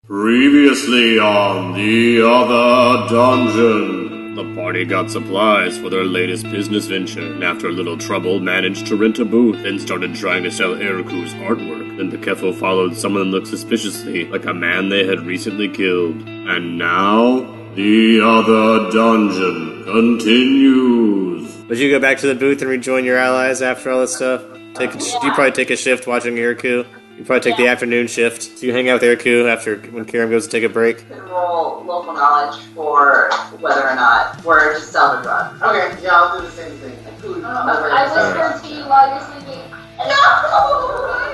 Previously on the other dungeon. The party got supplies for their latest business venture, and after a little trouble managed to rent a booth and started trying to sell Eriku's artwork. Then Bekefo followed someone that looked suspiciously like a man they had recently killed. And now, the other dungeon continues. Would you go back to the booth and rejoin your allies after all this stuff? You probably take a shift watching Eriku. You probably take the afternoon shift. So you hang out with Eriku after when Karam goes to take a break. You can roll local knowledge for whether or not we're to sell the drug. Okay, yeah, I'll do the same thing. I whisper to you while you're sleeping. No!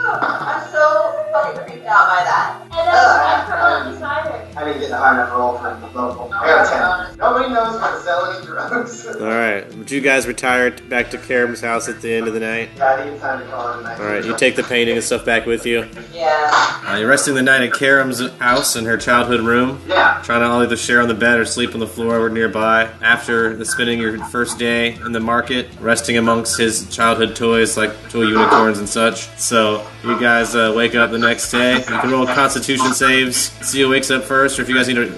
I'm so fucking creeped out by that. And then I curl beside her. I didn't get a high enough roll for the local. I got a 10. Nobody knows how to sell any drugs. Alright, would you guys retire back to Karam's house at the end of the night? Yeah, I need time to call it a night. Alright, you take the painting and stuff back with you. Yeah. You're resting the night at Karam's house in her childhood room. Yeah. Trying to either share on the bed or sleep on the floor or nearby. After spending your first day in the market, resting amongst his childhood toys like toy unicorns and such. So, you guys wake up the next day. You can roll Constitution saves. Seal wakes up first, or if you guys need to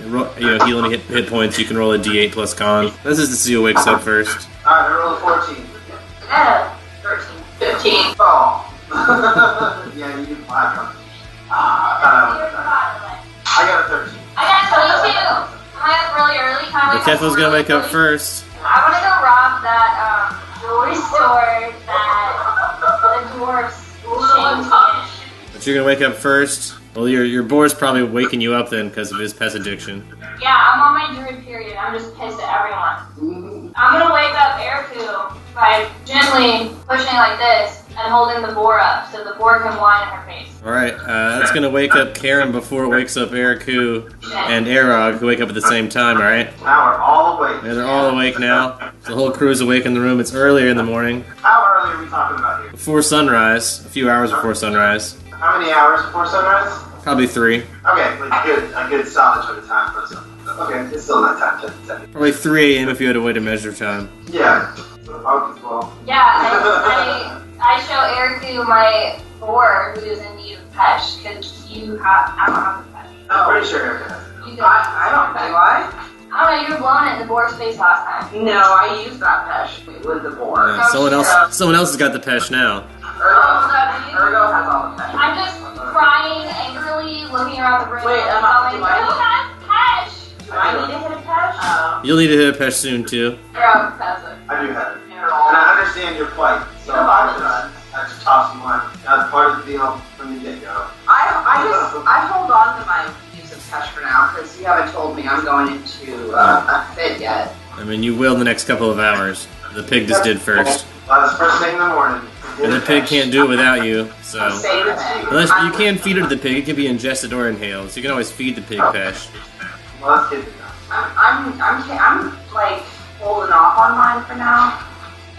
heal any hit points, you can roll a D8 plus con. This is the Seal wakes up first. Alright, I rolled a 14. 13. 15. Oh. Yeah, you can fly from. I got a 13. I got 22. I up really early. Kefo's gonna wake up first. I want to go rob that jewelry store that the dwarfs shamed me. But you're gonna wake up first. Well, your boar's probably waking you up then because of his pest addiction. Yeah, I'm on my druid period. I'm just pissed at everyone. I'm gonna wake up Eriku by gently pushing like this and holding the boar up so the boar can whine in her face. Alright, that's gonna wake up Karam before it wakes up Eriku and Erog, who wake up at the same time, alright? Now we're all awake. Yeah, they're all awake now. The whole crew's awake in the room. It's earlier in the morning. How early are we talking about here? Before sunrise. A few hours before sunrise. How many hours before sunrise? Probably 3. Okay, like a good solid chunk of time for sunrise. Okay, it's still not time to Probably 3 a.m. if you had a way to measure time. Yeah. So focus well. Yeah, I show Eriku my boar who is in need of pesh because I don't have the pesh. I'm pretty sure Erica has it. You don't. I don't know why. I don't know, you were blowing it in the boar's face last time. No, I used that pesh with the boar. Yeah, someone else has got the pesh now. Ergo has all the pesh. I'm just crying angrily, looking around the room, Wait, going, do I who has pesh? Do I need to hit a pesh? You'll need to hit a pesh soon too. Erog has it. I do have it. And I understand your plight, so I just toss you one. That's part of the deal from the get-go. I hold on to my use of pesh for now because you haven't told me I'm going into a fit yet. I mean, you will in the next couple of hours. The pig just did first. Well, that's first thing in the morning. And the pig can't do it without you, so... Say the pig. Unless you can feed it to the pig, it can be ingested or inhaled, so you can always feed the pig pesh. Well, that's good to know. I'm like holding off on mine for now.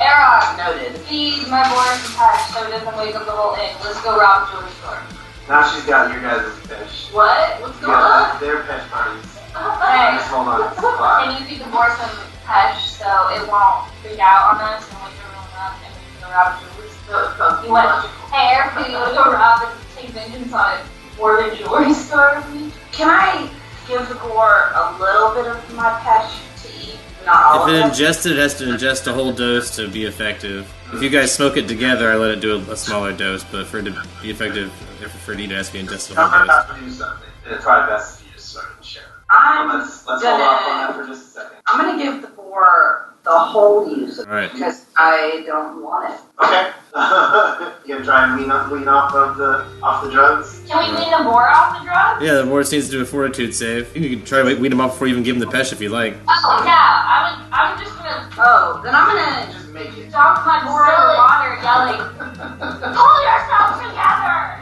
Erog, Noted. feed my boar some pesh so it doesn't wake up the whole inn. Let's go rob the jewelry store. Now she's got your guys' fish. What? What's You going on? got their fish parties. Hey, Just hold on to supply. can you feed the boar some pesh so it won't freak out on us and wake everyone up and we can go rob the jewelry store? You went, hey, Eric, you want to go rob and take vengeance on it for the jewelry store with me? Can I give the boar a little bit of my pesh to eat? Not all If it of it. ingests it, has to ingest a whole dose to be effective. If you guys smoke it together, I let it do a smaller dose, but for it to be effective, for it to has to be ingested a I'm whole gonna dose. have to do something. It's probably best if you just sort of share. Let's hold gonna- off on that for just a second. I'm gonna give the boar the whole use of it Alright. because I don't want it. Okay. You gonna try and wean off the drugs? Can we wean the boar off the drug? Yeah, the boar needs to do a fortitude save. You can try to weed him off before you even give him the pesh if you like. Oh, yeah, I'm just gonna Oh, then I'm gonna Just make it. dunk my boar in the water yelling, pull yourself together!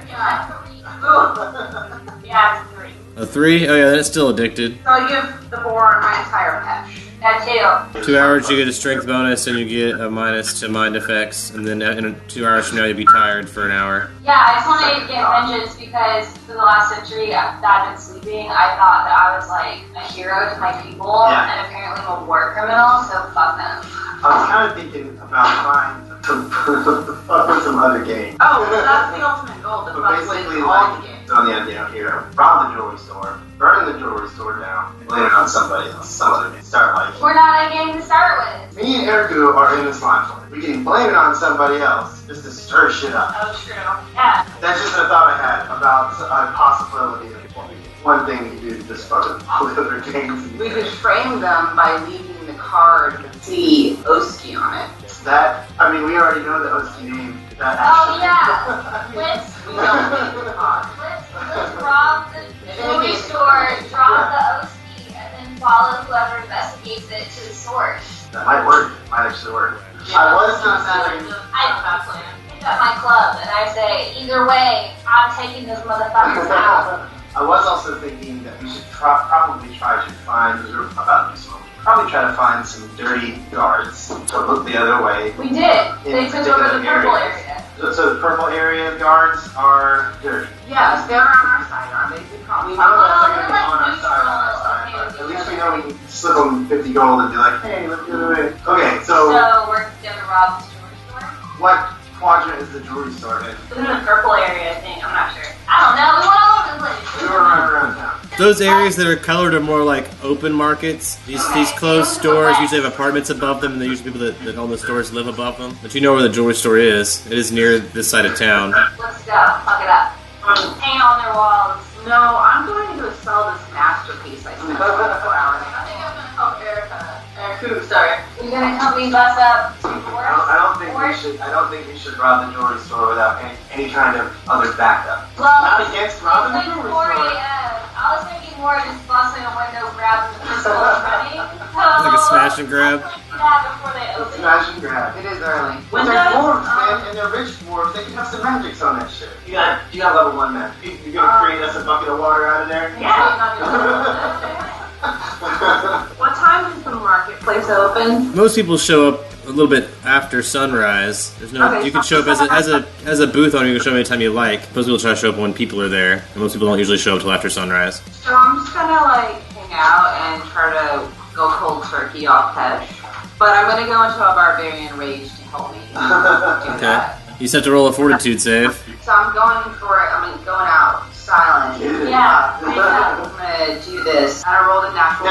Yeah, it's 3. A 3? Oh yeah, then it's still addicted. So I give the boar my entire pesh. That 2 hours you get a strength bonus and you get a minus to mind effects, and then in 2 hours from now you'll be tired for an hour. too. Yeah, I just wanted to get vengeance because for the last century that I've been sleeping, I thought that I was like a hero to my people, Yeah. and apparently I'm a war criminal, so fuck them. I was kind of thinking about trying to fuck with some other game. Oh, that's the ultimate goal, to But fuck with basically, all like, the games. throwing the idea out here. Rob the jewelry store, burn the jewelry store down, and blame it on somebody else. Some other day. Start like. We're not a gang to start with. Me and Eriku are in this line for it. We can blame it on somebody else just to stir shit up. Oh, true. Yeah. That's just a thought I had about a possibility of one thing to do to dispose of all the other gangs. We could frame them by leaving the card with the Oski on it. That, I mean, we already know the Oski name. That Oh, actually- yeah. Let's We don't leave the card. let's rob the jewelry store, drop the OC, and then follow whoever investigates it to the source. That might work. Might actually work. I was considering. I pick up my club and I say, either way, I'm taking those motherfuckers out. I was also thinking that we should probably try to find, we were about to do something. Probably try to find some dirty guards to look the other way. We did. They took over the purple areas. area. So the purple area guards are dirty. Yes, they're on our side, aren't they? We I don't know if Well, they're going to be they're on our like side or on our neutral, side, okay, but at least we know we can slip them 50 gold and be like, hey, look the other way. Okay, So so we're gonna rob the jewelry store. what quadrant is the jewelry store in? It's in the purple area, I think. I'm not sure. I don't know. We went all over the place. We were running around town. Those areas that are colored are more like open markets. These closed stores usually have apartments above them, and they're usually people that own the stores live above them. But you know where the jewelry store is. It is near this side of town. Let's go. Fuck it up. Paint on their walls. No, I'm going to go sell this masterpiece I spent 24 hours. I think I'm gonna help Erica. Erica, sorry. You're gonna help me bust up I don't think we should. I don't think we should rob the jewelry store without any kind of other backup. Well, Not against robbing the it's jewelry like 4 store. a.m. I was thinking more of just busting a window, grabbing the pistol and running. Like a smash and grab. Yeah, before they open. Smash and grab. It is early. When they're dwarves, man, and they're rich dwarves, they can have some magics on that shit. You got level 1 magic. You're gonna create us a bucket of water out of there? Yeah. What time is the marketplace open? Most people show up a little bit after sunrise. There's no. Okay. You can show up as a booth owner. You can show up anytime you like. Most people try to show up when people are there, and most people don't usually show up till after sunrise. So I'm just gonna like hang out and try to go cold turkey off Pesh. But I'm gonna go into a barbarian rage to help me do that. You just have to roll a fortitude save. So I'm going for it. Going out silent. Yeah. I'm gonna do this. And I rolled a natural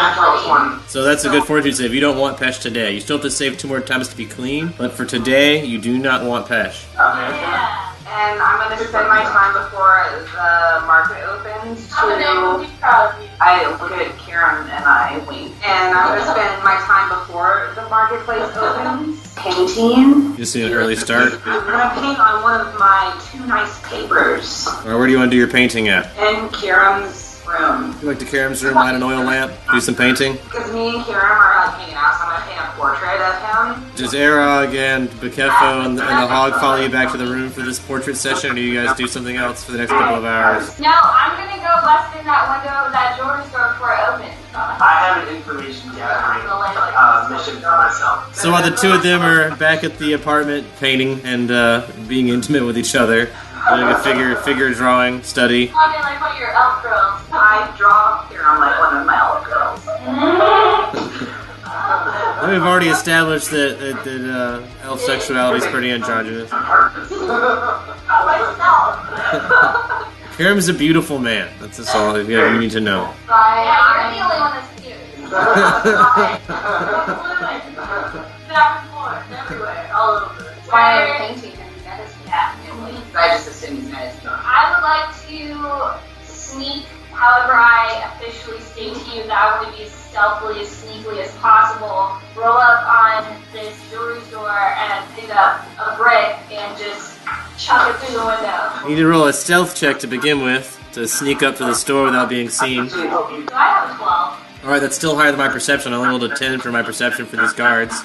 20. So that's a good fortitude save. You don't want Pesh today. You still have to save 2 more times to be clean, but for today, you do not want Pesh. Yeah. And I'm gonna spend my time before the market opens I'm gonna to. be proud of you. I look at Kieran and I wink. And I'm gonna spend my time before the marketplace opens painting. Just need an early start. I'm gonna paint on one of my 2 nice papers Or where do you want to do your painting at? in Kieran's room. You like to Karam's room, light an oil lamp, do some painting? Because me and Kieran are like hanging out, so I'm gonna paint a portrait of him. Does Erog and Bekefo and the Hog follow you back to the room for this portrait session, or do you guys do something else for the next couple of hours? No, I'm gonna go bust in that window of that jewelry store before it opens. I have an information gathering mission for myself. So while the two of them are back at the apartment painting and being intimate with each other, doing a figure drawing study. Talking like one of your elf girls. I draw Kieran like one of my elf girls. We've already established that elf sexuality is pretty androgynous. Karam's a beautiful man. That's just all you need to know. Yeah, you're the only one that's cute. Back and forth, everywhere, all over. Why I'm painting him. Yeah. I just assume he's nice. I would like to sneak, however I officially state to you that I want to be as stealthily, as sneakily as possible, roll up on this jewelry store and pick up a brick and just chuck it through the window. You need to roll a stealth check to begin with to sneak up to the store without being seen. So I have a 12. Alright, that's still higher than my perception. I only rolled a 10 for my perception for these guards.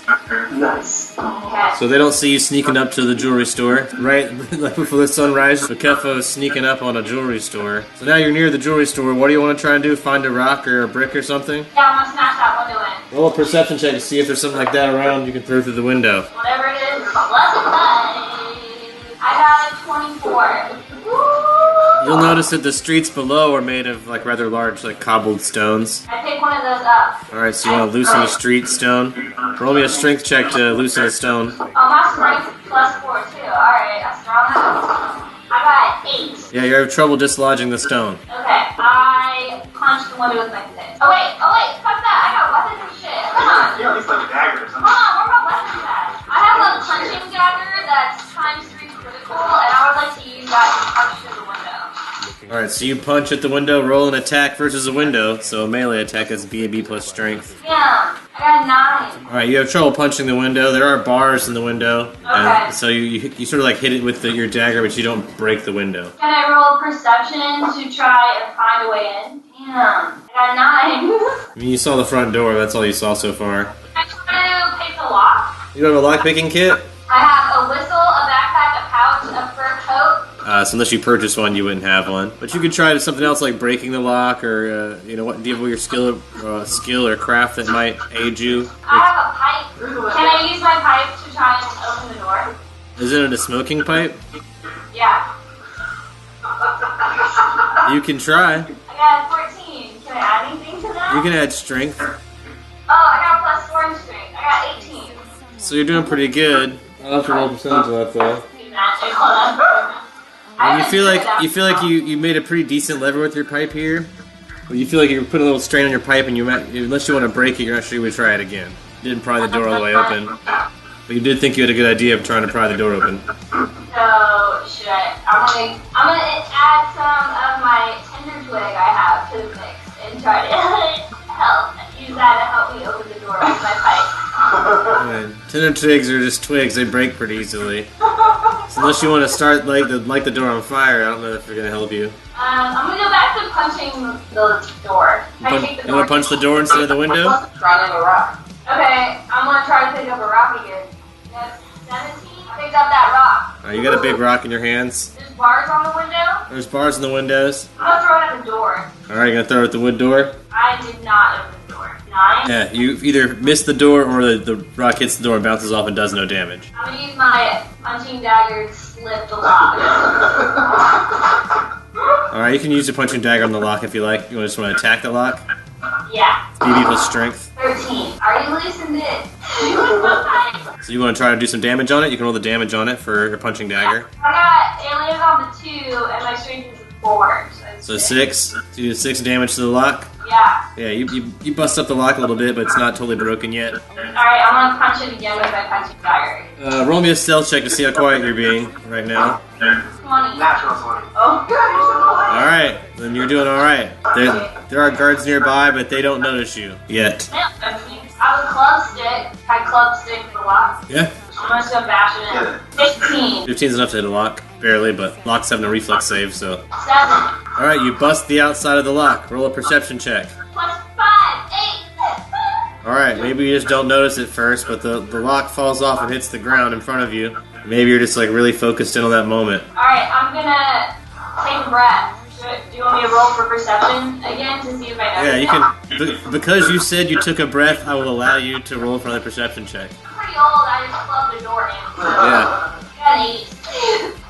Nice. Okay. So they don't see you sneaking up to the jewelry store, right? Like before the sunrise, Bekefo is sneaking up on a jewelry store. So now you're near the jewelry store. What do you want to try and do? Find a rock or a brick or something? Yeah, I'm gonna smash that window in. Roll a perception check to see if there's something like that around you can throw through the window. Whatever it is, let's play. I got a 24. You'll notice that the streets below are made of like rather large, like cobbled stones. I pick one of those up. Alright, so you want to loosen a street stone. Roll me a strength check to loosen a stone. Oh, my strength plus 4 too. Alright, that's strong enough. I got 8. Yeah, you're having trouble dislodging the stone. Okay, I punched the window with my fist. Oh wait, fuck that. I got weapons and shit. Come on. Yeah, at least like a dagger or something. Hold on, where are my weapons at? I have a punching dagger that's ×3 critical, and I would like to use that to punch through the window. Alright, so you punch at the window, roll an attack versus a window, so a melee attack is B&B plus strength. Damn, I got a 9. Alright, you have trouble punching the window. There are bars in the window. Okay. And so you sort of like hit it with your dagger, but you don't break the window. Can I roll perception to try and find a way in? Damn, I got a 9. I mean, you saw the front door, that's all you saw so far. Can I try to pick the lock? You don't have a lockpicking kit? I have a whistle, a backpack, a pouch, a fur coat. So unless you purchase one, you wouldn't have one. But you could try something else like breaking the lock, or what? Do you have your skill or craft that might aid you? I have a pipe. Can I use my pipe to try and open the door? Isn't it a smoking pipe? Yeah. You can try. I got 14. Can I add anything to that? You can add strength. Oh, I got +4 in strength. I got 18. So you're doing pretty good. I'll have to roll percentage of that though. Magic. Hold on. And you feel like you made a pretty decent lever with your pipe here. But you feel like you're putting a little strain on your pipe, and unless you want to break it, you're not sure you would try it again. You didn't pry the door all the way open, but you did think you had a good idea of trying to pry the door open. So shit. I'm gonna add some of my tender twig I have to the mix and try to use that to help me open the door with my pipe. Tender twigs are just twigs; they break pretty easily. So unless you want to start light the door on fire, I don't know if they're gonna help you. I'm gonna go back to punching the door. Can I take the You want to punch the door instead of the window? Trying to rock. Okay, I'm gonna try to pick up a rock again. That's 17. I picked up that rock. Alright, you got a big rock in your hands. There's bars on the window. There's bars in the windows. I'm gonna throw it at the door. Alright, you gonna throw it at the wood door? I did not open the door. 9. Yeah, you either miss the door or the rock hits the door and bounces off and does no damage. I'm gonna use my punching dagger to slip the lock. Alright, you can use your punching dagger on the lock if you like. You just want to attack the lock? Yeah. BB plus strength. 13. Already loosened it. So you want to try to do some damage on it? You can roll the damage on it for your punching dagger. I got aliens on the 2 and my strength is a 4. So 6. So you do 6 damage to the lock. Yeah. Yeah, you bust up the lock a little bit, but it's not totally broken yet. Alright, I'm gonna punch it again with my punching dagger. Roll me a stealth check to see how quiet you're being right now. 20. Natural 20. Oh, Alright, then you're doing alright. There are guards nearby, but they don't notice you yet. I have a club stick. I club stick the lock. Yeah? I'm just gonna bash it in. 15. 15's enough to hit a lock. Barely, but lock's having a reflex save, so. 7. Alright, you bust the outside of the lock. Roll a perception check. Plus 5. 8. Alright, maybe you just don't notice it first, but the lock falls off and hits the ground in front of you. Maybe you're just like really focused in on that moment. Alright, I'm gonna take a breath. Do you want me to roll for perception again to see if I know? Yeah, you can. Because you said you took a breath, I will allow you to roll for another perception check. I'm pretty old. I just clubbed the door in. Yeah. I got 8.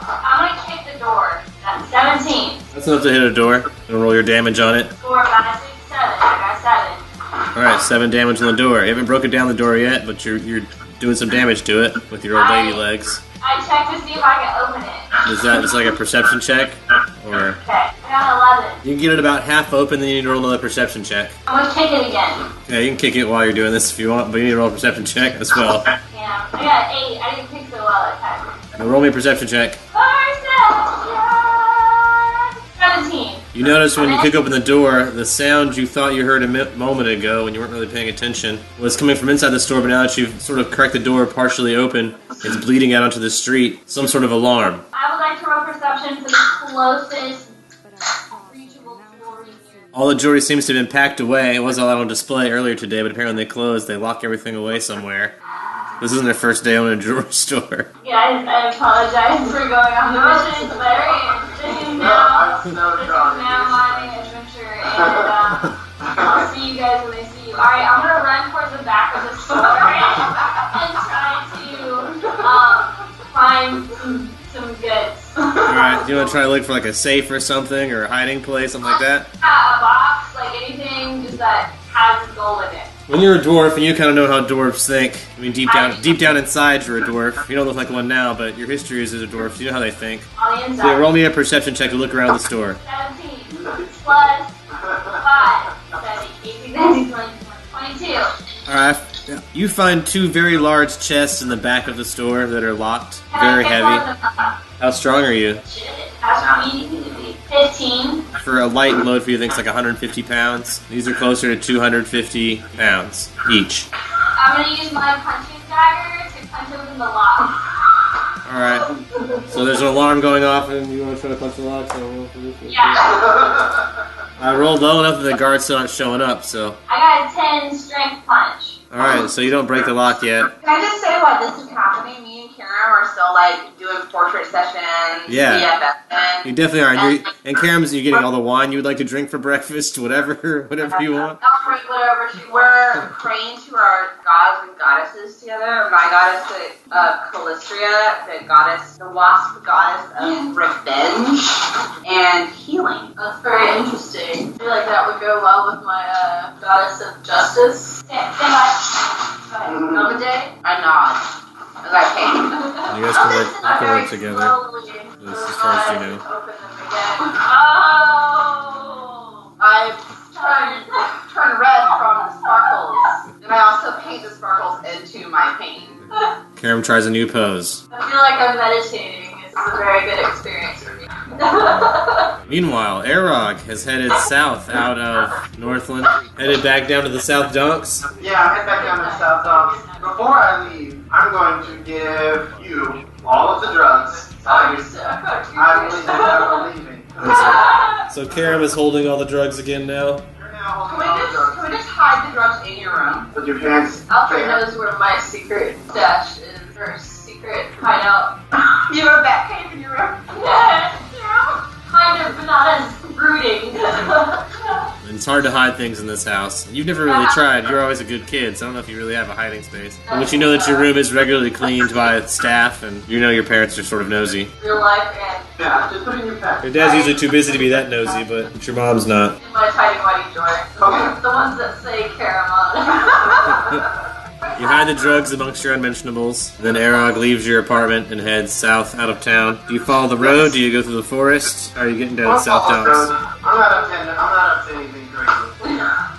I'm gonna kick the door. That's 17. That's enough to hit a door. You wanna roll your damage on it. 4, 5, 6, 7. I got 7. Alright, 7 damage on the door. You haven't broken down the door yet, but you're doing some damage to it with your old lady legs. I checked to see if I can open it. Is that just like a perception check? Or Okay, I got 11. you can get it about half open, then you need to roll another perception check. I'm gonna kick it again. Yeah, you can kick it while you're doing this if you want, but you need to roll a perception check as well. Damn, I got 8. I didn't kick so well that time. Now roll me a perception check. 17. You notice when you kick open the door, the sound you thought you heard a moment ago when you weren't really paying attention was coming from inside the store, but now that you've sort of cracked the door partially open, it's bleeding out onto the street. Some sort of alarm. I would like to roll perception for the closest reachable jewelry here. All the jewelry seems to have been packed away. It wasn't allowed on display earlier today, but apparently they closed. They lock everything away somewhere. This isn't their first day on a jewelry store. Guys, I apologize for going on the mission. It's very interesting now. This is now my adventure, and I'll see you guys when I see you. Alright, I'm gonna run towards the back of the store and try to find some goods. Alright, do you want to try to look for like a safe or something, or a hiding place, something like that? A box, like anything just that has gold in it. When you're a dwarf, and you kind of know how dwarves think. I mean, deep down inside, you're a dwarf. You don't look like one now, but your history is as a dwarf. So you know how they think. On the So inside. roll me a perception check to look around the store. 17 plus 5. 18, 19, 20, 22. All right. You find two very large chests in the back of the store that are locked, Can I very pick heavy. one of them up? How strong are you? That's me. 15. For a light load for you, I think it's like 150 pounds. These are closer to 250 pounds each. I'm gonna use my punching dagger to punch open the lock. All right. So there's an alarm going off, and you want to try to punch the lock. So roll for this. Yeah. I rolled low enough that the guard's still not showing up. So I got a 10 strength punch. all right. So you don't break the lock yet. Can I just say why this is happening? Me and Karen are still like doing portrait sessions. Yeah. BFF, You definitely are. And Karen's, you're getting all the wine you would like to drink for breakfast, whatever you want. I'll drink whatever. We're praying to our gods and goddesses together. My goddess, Calistria, the wasp goddess of revenge and healing. That's very interesting. I feel like that would go well with my goddess of justice. Say what? Namaday. I nod. As I paint. You guys can work together. As far as you know. Open them again. Oh! I turn red from the sparkles. And I also paint the sparkles into my paint. Karen tries a new pose. I feel like I'm meditating. This is a very good experience for me. Meanwhile, Arog has headed south out of Northland, headed back down to the South Dunks. Yeah, I'm heading back down to the South Docks. Before I leave, I'm going to give you all of the drugs. I'm leaving. So Karam is holding all the drugs again now. You're now Can we holding all the drugs. can we just hide the drugs in your room? With your parents. Alfred knows where my secret stash is, or secret hideout. You have a bat cave in your room? Kind of, but not as brooding. It's hard to hide things in this house. You've never really tried. You're always a good kid, so I don't know if you really have a hiding space. But you know that your room is regularly cleaned by staff, and you know your parents are sort of nosy. Real life and Yeah, just put it in your pack. Your dad's usually too busy to be that nosy, but your mom's not. in my tidy whitey drawer. Okay. The ones that say Caramon. You hide the drugs amongst your unmentionables. Then Arog leaves your apartment and heads south out of town. Do you follow the road? Do you go through the forest? How are you getting down to South I'm Dunks? not up to anything crazy. Not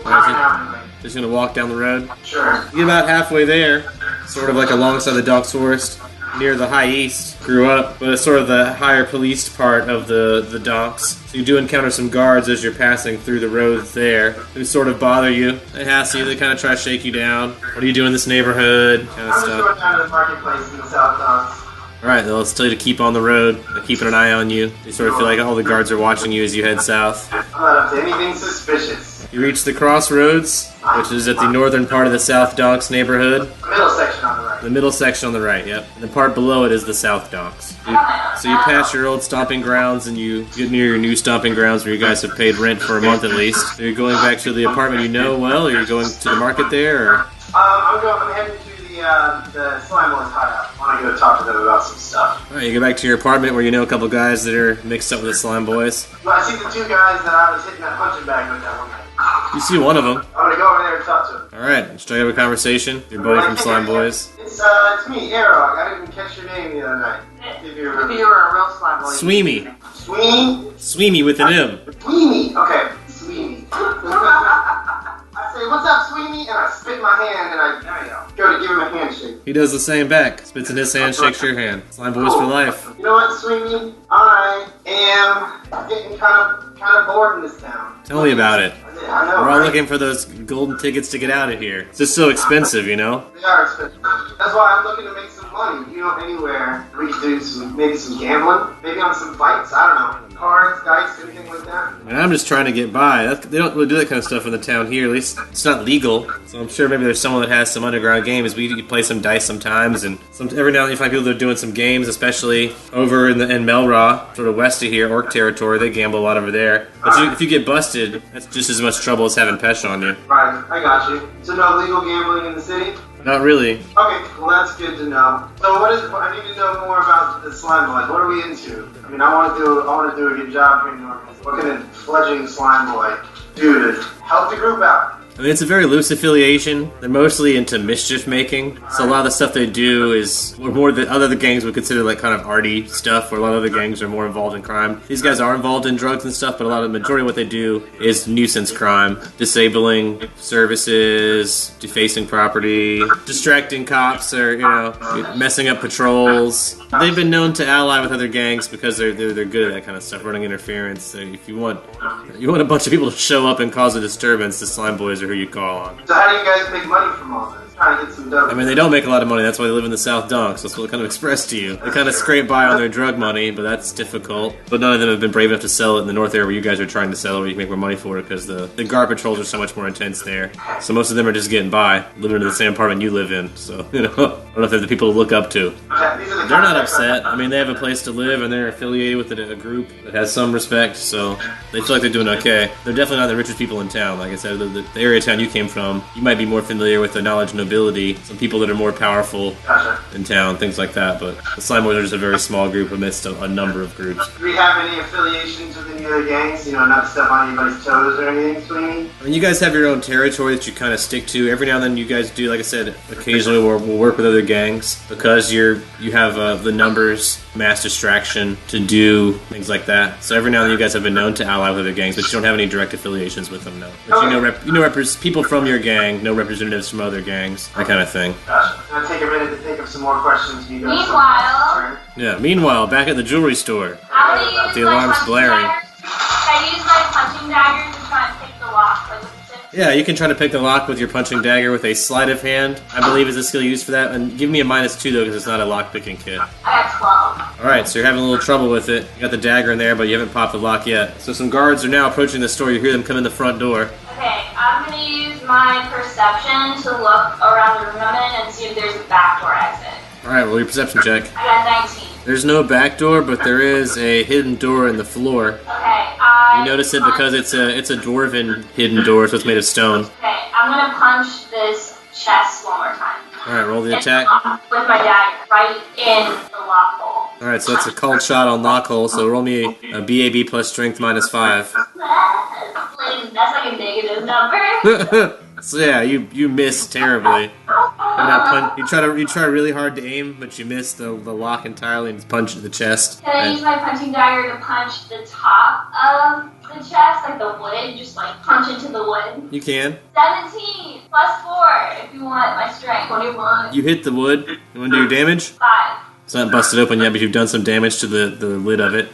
right now, anyway. Just gonna walk down the road. Sure. You get about halfway there, sort of like alongside the Dunks Forest, near the High East. Grew up, but it's sort of the higher policed part of the Dunks. So you do encounter some guards as you're passing through the road there, who sort of bother you. They hassle you, they kind of try to shake you down. What do you do in this neighborhood? Kind of I'm just stuff. going down to the marketplace in the South Docks. Alright, they'll tell you to keep on the road. They're keeping an eye on you. You sort of feel like all the guards are watching you as you head south. I'm not up to anything suspicious. You reach the crossroads, which is at the northern part of the South Dunks neighborhood. The middle section on the right. The middle section on the right, yep. And the part below it is the South Docks. So you pass your old stomping grounds and you get near your new stomping grounds where you guys have paid rent for a month at least. So you're going back to the apartment you know well, or you're going to the market there, or... I'm heading to the Slime Boys hideout. I want to go talk to them about some stuff. Alright, you go back to your apartment where you know a couple guys that are mixed up with the Slime Boys. Well, I see the two guys that I was hitting that punching bag with that one night. You see one of them. I'm going to go over there and talk to him. Alright, strike up a conversation. Your buddy from Slime Boys. It's me, Arog. I didn't even catch your name the other night. If you remember. If you were a real slime boy. Sweemy. Sweeney? Sweemy with an M. Sweeney. Okay, Sweeney. I say, what's up, Sweeney? And I spit my hand and I go to give him a handshake. He does the same back. Spits in his hand, shakes your hand. Slime Boys for life. You know what, Sweeney? I am getting kind of bored in this town. Tell me about it. I know. We're all right? looking for those golden tickets to get out of here. It's just so expensive, you know? They are expensive. That's why I'm looking to make some money. You know, anywhere we could do maybe some gambling, maybe on some fights. I don't know, cards, dice, anything like that. And I'm just trying to get by. They don't really do that kind of stuff in the town here. At least it's not legal. So I'm sure maybe there's someone that has some underground games. We play some dice sometimes, and every now and then you find people that are doing some games, especially over in Melra, sort of west of here, Orc territory. They gamble a lot over there. But if you get busted, that's just as much trouble as having Pesh on you. Right, I got you. So no legal gambling in the city? Not really. Okay, well that's good to know. So I need to know more about the Slime Boys. What are we into? I mean, I want to do a good job here in North. What can a fledgling slime boy do to help the group out? I mean, it's a very loose affiliation. They're mostly into mischief making, so a lot of the stuff they do is more that other gangs would consider like kind of arty stuff, where a lot of other gangs are more involved in crime. These guys are involved in drugs and stuff, but the majority of what they do is nuisance crime, disabling services, defacing property, distracting cops, or messing up patrols. They've been known to ally with other gangs because they're good at that kind of stuff, running interference. So if you want a bunch of people to show up and cause a disturbance, the Slime Boys are who you call on. So how do you guys make money from all this? Trying to get some dough. I mean, they don't make a lot of money. That's why they live in the South Donks. That's what I kind of expressed to you. They kind of scrape by on their drug money, but that's difficult. But none of them have been brave enough to sell it in the north area where you guys are trying to sell it, where you can make more money for it, because the guard patrols are so much more intense there. So most of them are just getting by, living in the same apartment you live in. So, I don't know if they're the people to look up to. Yeah, these are the They're not contacts upset. I mean, they have a place to live, and they're affiliated with a group that has some respect, so they feel like they're doing okay. They're definitely not the richest people in town. Like I said, the area of town you came from, you might be more familiar with the knowledge nobility, some people that are more powerful in town, things like that, but the Slime Boys are just a very small group amidst a number of groups. Do we have any affiliations with any other gangs? Not to step on anybody's toes or anything, Sweeney? I mean, you guys have your own territory that you kind of stick to. Every now and then you guys do, like I said, occasionally we'll work with other gangs because you have the numbers, mass distraction to do things like that. So every now and then you guys have been known to ally with other gangs, but you don't have any direct affiliations with them, no. But people from your gang, no representatives from other gangs, that kind of thing. Gotcha. I'm gonna take a minute to think of some more questions. You guys. Meanwhile, Yeah, meanwhile, back at the jewelry store. I'm gonna use The my alarm's punching blaring. dagger. Can I use my punching dagger to try and pick the lock? Like with the tip? Yeah, you can try to pick the lock with your punching dagger with a sleight of hand, I believe is a skill used for that. And give me a -2 though, because it's not a lock picking kit. I got 12. Alright, so you're having a little trouble with it. You got the dagger in there, but you haven't popped the lock yet. So some guards are now approaching the store. You hear them come in the front door. Okay, I'm gonna use my perception to look around the room I'm in and see if there's a backdoor exit. Alright, roll your perception check. I got 19. There's no back door, but there is a hidden door in the floor. Okay, You notice it because it's a dwarven hidden door, so it's made of stone. Okay, I'm gonna punch this chest one more time. Alright, roll the attack. With my dagger, right in the lock hole. Alright, so that's a called shot on lock hole, so roll me a BAB plus strength -5. That's like a negative number. So yeah, you miss terribly. You try really hard to aim, but you miss the lock entirely and just punch the chest. Can I use my punching dagger to punch the top of the chest, like the wood, just like punch into the wood? You can. 17 plus 4 if you want my strength. 21. You hit the wood. You want to do your damage? 5. It's not busted open yet, but you've done some damage to the lid of it.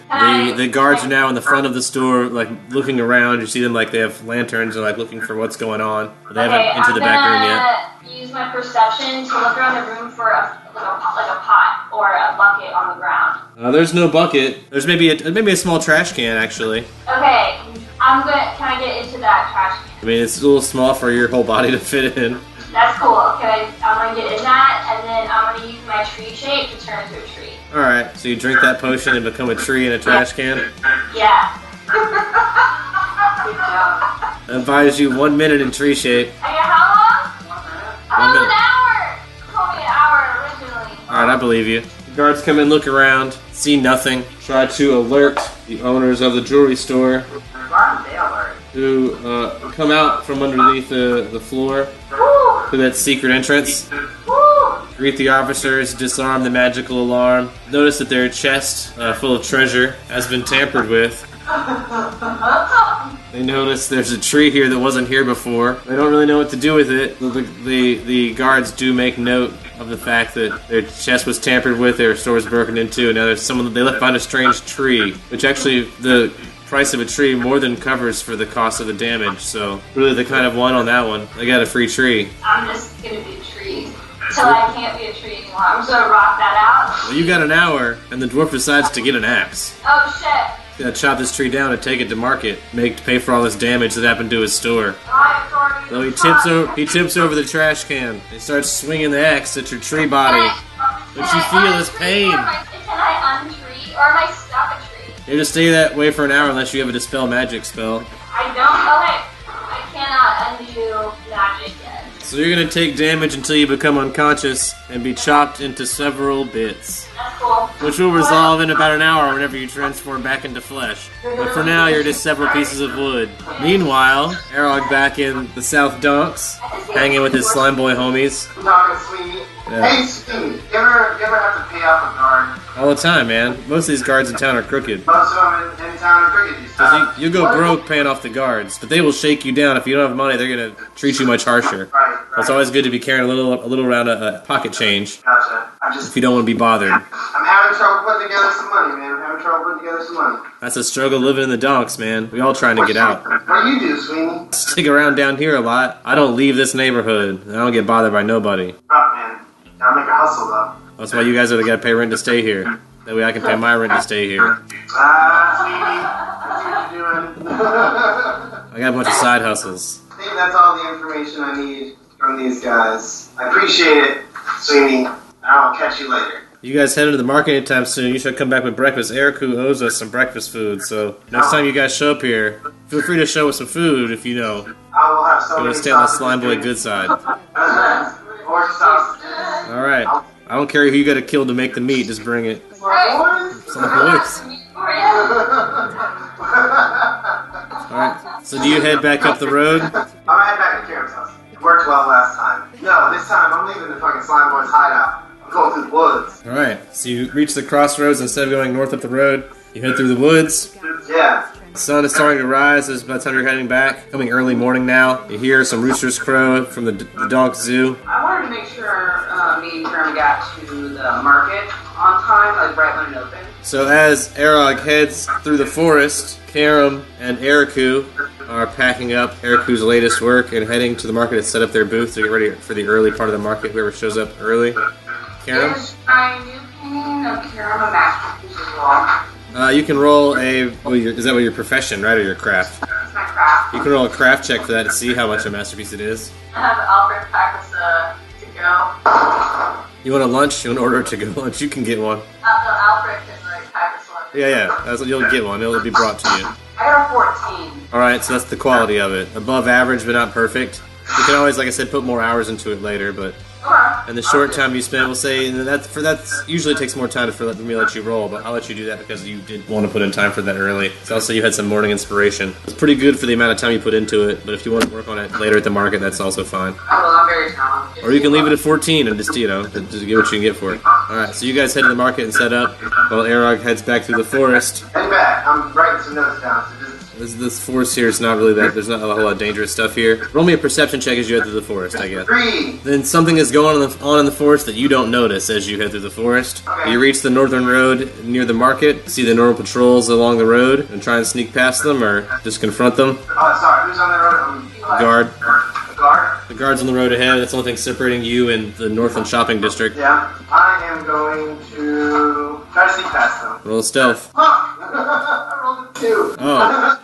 The guards are now in the front of the store, like looking around. You see them like they have lanterns and like looking for what's going on. But they haven't entered the back room yet. I'm gonna use my perception to look around the room for a pot or a bucket on the ground. There's no bucket. There's maybe a small trash can actually. Okay, can I get into that trash can? I mean, it's a little small for your whole body to fit in. That's cool. Okay, I'm gonna get in that, and then I'm gonna use my tree shape to turn into a tree. Alright, so you drink that potion and become a tree in a trash can? Yeah. Good job. I advise you 1 minute in tree shape. I got how long? Oh, minute. an hour! You told me an hour originally. Alright, I believe you. The guards come in, look around, see nothing, try to alert the owners of the jewelry store, Why are they alert? who come out from underneath the floor Woo! to that secret entrance. Woo! Greet the officers, disarm the magical alarm. Notice that their chest, full of treasure, has been tampered with. They notice there's a tree here that wasn't here before. They don't really know what to do with it. The guards do make note of the fact that their chest was tampered with, their store was broken into, and now there's they left behind a strange tree, which actually the price of a tree more than covers for the cost of the damage. So really, they kind of won on that one. They got a free tree. I'm just gonna be a tree. Till I can't be a tree anymore. I'm just gonna rock that out. Well, you got an hour, and the dwarf decides to get an axe. Oh shit. He's gonna chop this tree down and take it to market, pay for all this damage that happened to his store. My authority So is he tips over the trash can. He starts swinging the axe at your tree body. What you feel is pain. Can I untree or am I stuck a tree? You have to stay that way for an hour unless you have a dispel magic spell. I don't. Okay. I cannot undo magic yet. So you're gonna take damage until you become unconscious and be chopped into several bits. That's cool. which will resolve in about an hour whenever you transform back into flesh. But for now, you're just several pieces of wood. Meanwhile, Arog back in the South Donks, hanging with his slime boy homies. I'm talking Sweeney. Yeah. Hey, Sweeney, you ever have to pay off a guard? All the time, man. Most of these guards in town are crooked. Most of them in town are cricket. You go broke paying off the guards, but they will shake you down. If you don't have money, they're gonna treat you much harsher. Right. It's always good to be carrying a little round of pocket change Gotcha. if you don't want to be bothered. I'm having trouble putting together some money, man. I'm having trouble putting together some money. That's a struggle living in the donks, man. We all trying to get out. What do you do, Sweeney? Stick around down here a lot. I don't leave this neighborhood. I don't get bothered by nobody. Rough, man. Gotta make a hustle, though. That's why you guys are the gotta pay rent to stay here. That way I can pay my rent to stay here. Sweeney, I see what you're doing. I got a bunch of side hustles. I think that's all the information I need from these guys. I appreciate it, Sweeney. I'll catch you later. You guys head into the market anytime soon. You should come back with breakfast. Eriku owes us some breakfast food, so next time you guys show up here, feel free to show us some food if you know. I will have so You want many to stay on the sausages. slime boy good side. Or sausages. Alright. I don't care who you gotta kill to make the meat, just bring it. My boys? Slime boys. Alright. So do you head back up the road? I'm gonna head back to Karen's house. It worked well last time. No, this time I'm leaving the fucking slime boy's hideout. I'm going through the woods. Alright. So you reach the crossroads. Instead of going north up the road, you head through the woods. Yeah. The sun is starting to rise as by the time you're heading back. Coming early morning now. You hear some roosters crow from the Donk Zoo. I wanted to make sure me and Karen got to the market on time, like right when it opened. So as Arog heads through the forest, Karam and Eriku are packing up Eriku's latest work and heading to the market to set up their booth to get ready for the early part of the market, whoever shows up early. Karam? Here's my new painting of Karen, a masterpiece as well. You can roll a... is that what your profession, right, or your craft? It's my craft. You can roll a craft check for that to see how much a masterpiece it is. I have Alfred pack us to go. You want a lunch? You want to order to go lunch? You can get one. No, Alfred can like pack us one. Yeah. You'll get one. It'll be brought to you. I got a 14. Alright, so that's the quality of it. Above average, but not perfect. You can always, like I said, put more hours into it later, but... Okay. And the short time you spend, we'll say that usually takes more time for me to let you roll, but I'll let you do that because you did want to put in time for that early. So also you had some morning inspiration. It's pretty good for the amount of time you put into it, but if you want to work on it later at the market, that's also fine. Oh, well, I'm very talented. Or you can leave it at 14 and just get what you can get for it. Alright, so you guys head to the market and set up while Arog heads back through the forest. Head back. I'm writing some notes down. So just This forest here is not really that, there's not a whole lot of dangerous stuff here. Roll me a perception check as you head through the forest, I guess. 3. Then something is going on in the forest that you don't notice as you head through the forest. Okay. You reach the northern road near the market, see the normal patrols along the road, and try and sneak past them or just confront them. Oh, sorry. Who's on the road? Guard. The guard? The guard's on the road ahead. That's the only thing separating you and the Northland Shopping District. Yeah. I am going to try to sneak past them. Roll stealth. Fuck! I rolled a 2. Oh.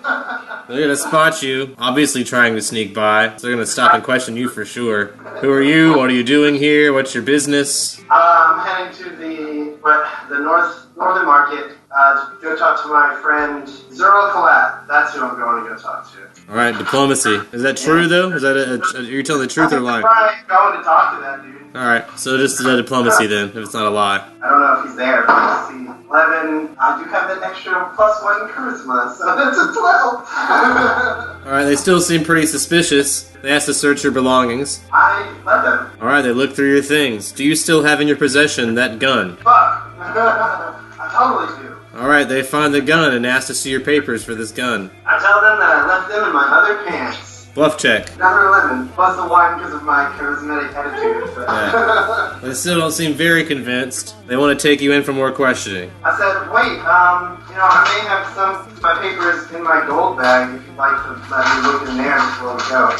They're gonna spot you, obviously trying to sneak by. So they're gonna stop and question you for sure. Who are you? What are you doing here? What's your business? I'm heading to the northern market to go talk to my friend Zerl Kalat. That's who I'm going to go talk to. Alright, diplomacy. Is that true though? Is that are you telling the truth or lying? I'm going to talk to that dude. Alright, so just diplomacy then, if it's not a lie. I don't know if he's there, but let's see. 11. I do have that extra +1 charisma, so that's a 12. Alright, they still seem pretty suspicious. They ask to search your belongings. I let them. Alright, they look through your things. Do you still have in your possession that gun? Fuck. I totally do. Alright, they find the gun and ask to see your papers for this gun. I tell them that I left them in my other pants. Bluff check. Number 11, plus the 1 because of my charismatic attitude. But Yeah. They still don't seem very convinced. They want to take you in for more questioning. I said, wait, I may have some of my papers in my gold bag if you'd like to let me look in there before we go.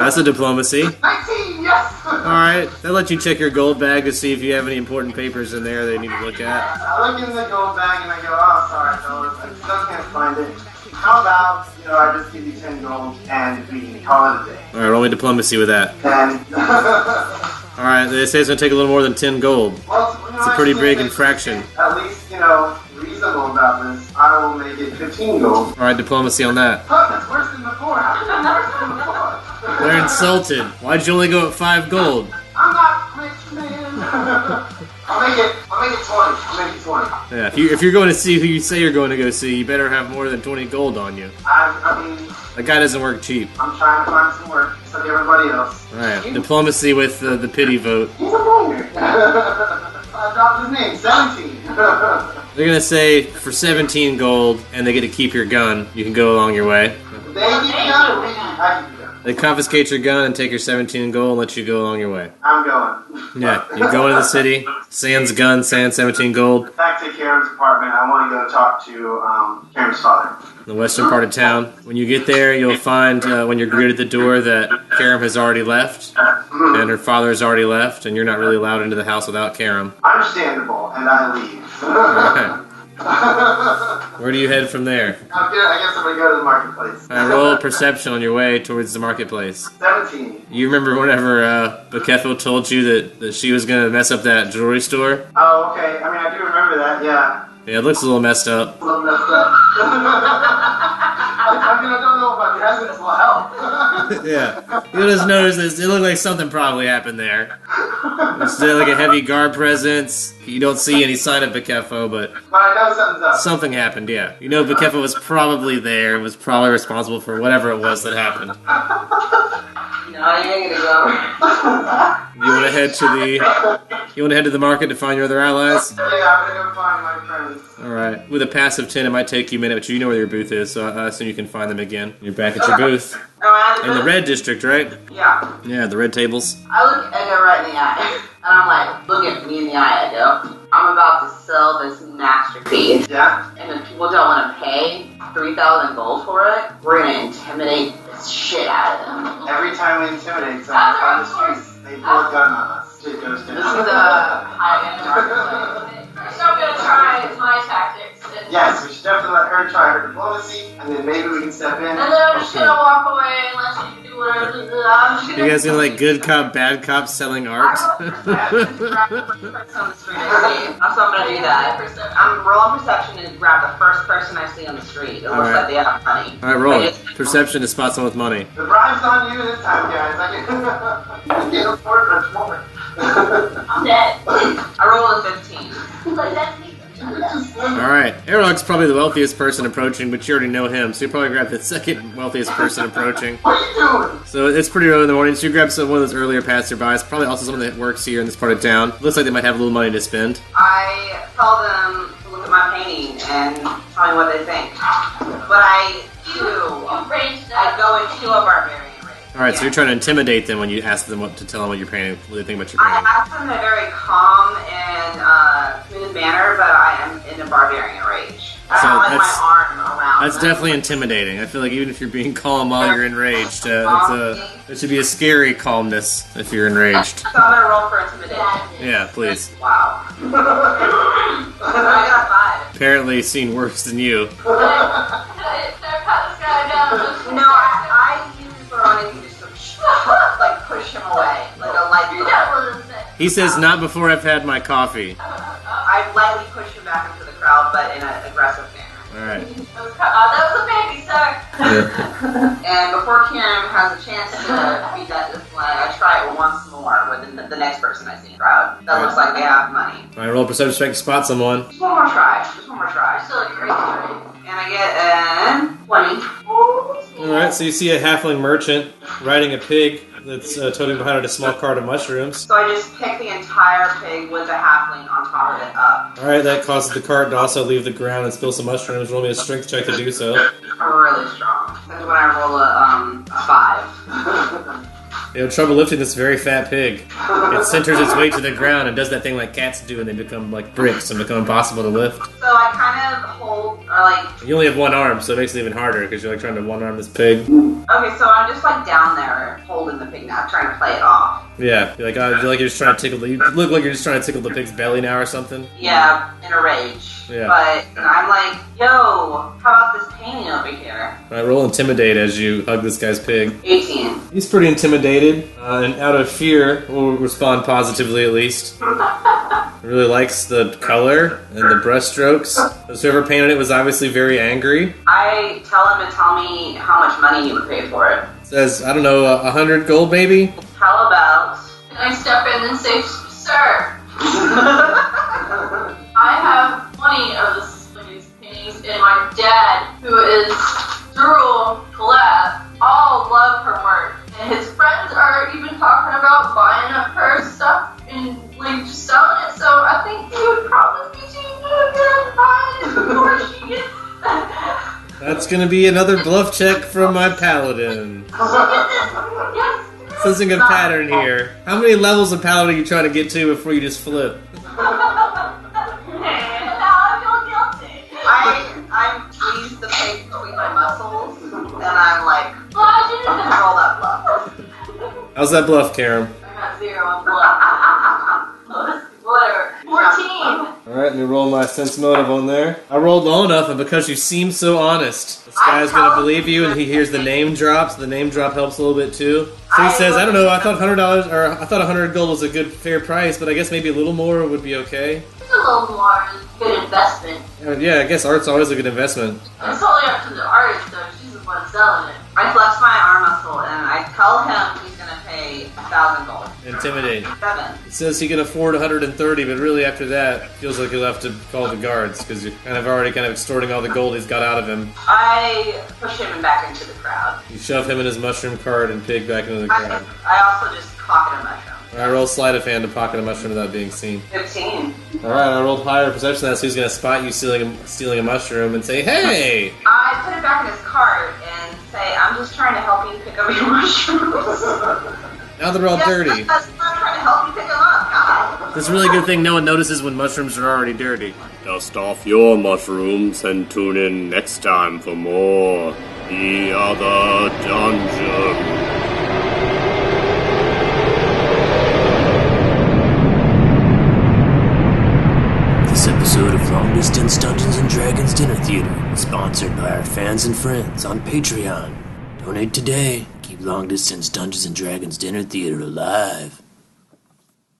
That's a diplomacy. 19, yes! Alright, they'll let you check your gold bag to see if you have any important papers in there they need to look at. I look in the gold bag and I go, oh, sorry, fellas, I still can't find it. How about, I just give you 10 gold and we can call it a day. Alright, roll me diplomacy with that. And, Alright, they say it's going to take a little more than 10 gold. well, It's a pretty big infraction. At least, reasonable about this. I will make it 15 gold. Alright, diplomacy on that. Huh, that's worse than before. How did that worse than before? They're insulted. Why'd you only go at 5 gold? I'm not rich, man. I'll make it I'll make it 20. I'll make it 20. Yeah, if you're going to see who you say you're going to go see, you better have more than 20 gold on you. I mean, That guy doesn't work cheap. I'm trying to find some work, just like everybody else. Alright, diplomacy with the pity vote. He's a minor. I dropped his name, 17. They're gonna say for 17 gold, and they get to keep your gun. You can go along your way. They keep the gun, or we keep I keep the gun. They confiscate your gun and take your 17 gold and let you go along your way. I'm going. Yeah, you go into the city. Sans gun, sans 17 gold. Back to Karen's apartment. I want to go talk to Karen's father. The western part of town. When you get there, you'll find when you're greeted at the door that Karam has already left, and her father has already left, and you're not really allowed into the house without Karam. Understandable, and I leave. Alright. Where do you head from there? I guess I'm going to go to the marketplace. Roll perception on your way towards the marketplace. 17. You remember whenever Bakefo told you that she was going to mess up that jewelry store? Oh, okay. I mean, I do remember that, yeah. Yeah, it looks a little messed up. A little messed up. I mean, I don't know if my presence will help. Yeah. You'll just notice this. It looked like something probably happened there. It's like a heavy guard presence. You don't see any sign of Bakefo, but But I know something's up. something happened, yeah. You know Bakefo was probably there and was probably responsible for whatever it was that happened. No, I ain't gonna go. You want to head to the market to find your other allies? Yeah, I'm going to go find my friends. Alright. With a passive 10, it might take you a minute, but you know where your booth is, so I assume you can find them again. You're back at your booth. In the red district, right? Yeah. Yeah, the red tables. I look Edo right in the eye, and I'm like, look at me in the eye, Edo. I'm about to sell this masterpiece, Yeah? and if people don't want to pay 3,000 gold for it, we're gonna intimidate the shit out of them. Every time we intimidate someone on the streets, they pull a gun on us. Shit goes down. This is a high-end marketplace. So I'm gonna try my tactics. And Yes, we should definitely let her try her diplomacy, and then maybe we can step in. then I'm just gonna walk away and let you do whatever. I'm just You gonna. guys gonna like good cop, bad cop selling art? Grab the first person on the street I see. That's how I'm gonna do that. I'm rolling perception and grab the first person I see on the street. It looks Alright. like they have money. Alright, roll it. Perception to spot someone with money. The bribe's on you this time, guys. I can't afford much more. I'm dead. I rolled a 15. Like that's me. Alright, Aerolog's probably the wealthiest person approaching, but you already know him, so you probably grab the second wealthiest person approaching. What are you doing? So it's pretty early in the morning, so you grab one of those earlier passerbys, probably also someone that works here in this part of town. Looks like they might have a little money to spend. I tell them to look at my painting and tell me what they think. But I do. You ranged I up. go into a barbarian race. Alright, so you're trying to intimidate them when you ask them to tell them what you're painting, what they think about your I painting. ask them in a very calm and smooth manner, but I am in a barbarian rage. I So have like that's- my arm around That's them. definitely intimidating. I feel like even if you're being calm while you're enraged, it should be a scary calmness if you're enraged. So I'm gonna roll for intimidation. Yeah, please. Wow. I got a 5. Apparently seen worse than you. They're cut this guy down. No, I use Veronica just to like push him away, like a light push. That wasn't it. He says, not before I've had my coffee. I lightly push him back into the crowd, but in an aggressive manner. Alright. That was a baby, sir. And before Kieran has a chance to beat that display, I try it once more with the next person I see in the crowd. That looks like they have money. Alright, roll perception check to spot someone. Just one more try. Just one more try. Still a great story. And I get 20. Alright, so you see a halfling merchant riding a pig that's toting behind it a small cart of mushrooms. So I just pick the entire pig with the halfling on top of it up. Alright, that causes the cart to also leave the ground and spill some mushrooms. Roll me a strength check to do so. I'm really strong. That's when I roll a 5. You have trouble lifting this very fat pig. It centers its weight to the ground and does that thing like cats do and they become like bricks and become impossible to lift. So I kind of hold, or like, You only have one arm, so it makes it even harder because you're like trying to one arm this pig. okay, so I'm just like down there holding the pig now, trying to play it off. Yeah, you're like, oh, you're just trying to tickle you look like you're just trying to tickle the pig's belly now or something. Yeah, in a rage. Yeah. But I'm like, yo, how about this painting over here? Alright, roll intimidate as you hug this guy's pig. 18. He's pretty intimidated, and out of fear, will respond positively at least. Really likes the color and the brushstrokes. Whoever painted it was obviously very angry. I tell him to tell me how much money he would pay for it. Says, I don't know, 100 gold maybe? How about... And I step in and say, sir, 20 of these paintings, and my dad, who is Durrell Collab, all love her work. And his friends are even talking about buying up her stuff and like just selling it. So I think he would probably be too good at buying it before she gets. That's gonna be another bluff check from my paladin. Yes. Sensing a pattern here. How many levels of paladin are you trying to get to before you just flip? I'm pleased the pig between my muscles, and I'm like, Well, I didn't roll that bluff. How's that bluff, Karam? I got 0 on bluff. Whatever. 14. Alright, let me roll my sense motive on there. I rolled low enough, and because you seem so honest, this guy's gonna believe you, and he hears the name drop, so the name drop helps a little bit too. So he says, I don't know, I thought $100, or I thought 100 gold was a good, fair price, but I guess maybe a little more would be okay. It's a little more good investment. Yeah, I guess art's always a good investment. It's only up to the artist, though. She's the one selling it. I flex my arm muscle, and I tell him he's gonna pay 1,000 gold. Intimidate. 7. It says he can afford 130, but really after that, feels like he'll have to call the guards, because you're already extorting all the gold he's got out of him. I push him back into the crowd. You shove him in his mushroom cart and pig back into the crowd. I also just pocket a mushroom. I roll sleight of hand to pocket a mushroom without being seen. 15. 15. Alright, I rolled higher perception than that, so he's gonna spot you stealing a mushroom and say, hey! I put it back in his cart and say, I'm just trying to help you pick up your mushrooms. Now they're all dirty. I'm trying to help you pick them up, guys. It's a really good thing no one notices when mushrooms are already dirty. Dust off your mushrooms and tune in next time for more The Other Dungeon. This episode of Long Distance Dungeons & Dragons Dinner Theater is sponsored by our fans and friends on Patreon. Donate today. Keep Long Distance Dungeons & Dragons Dinner Theater alive.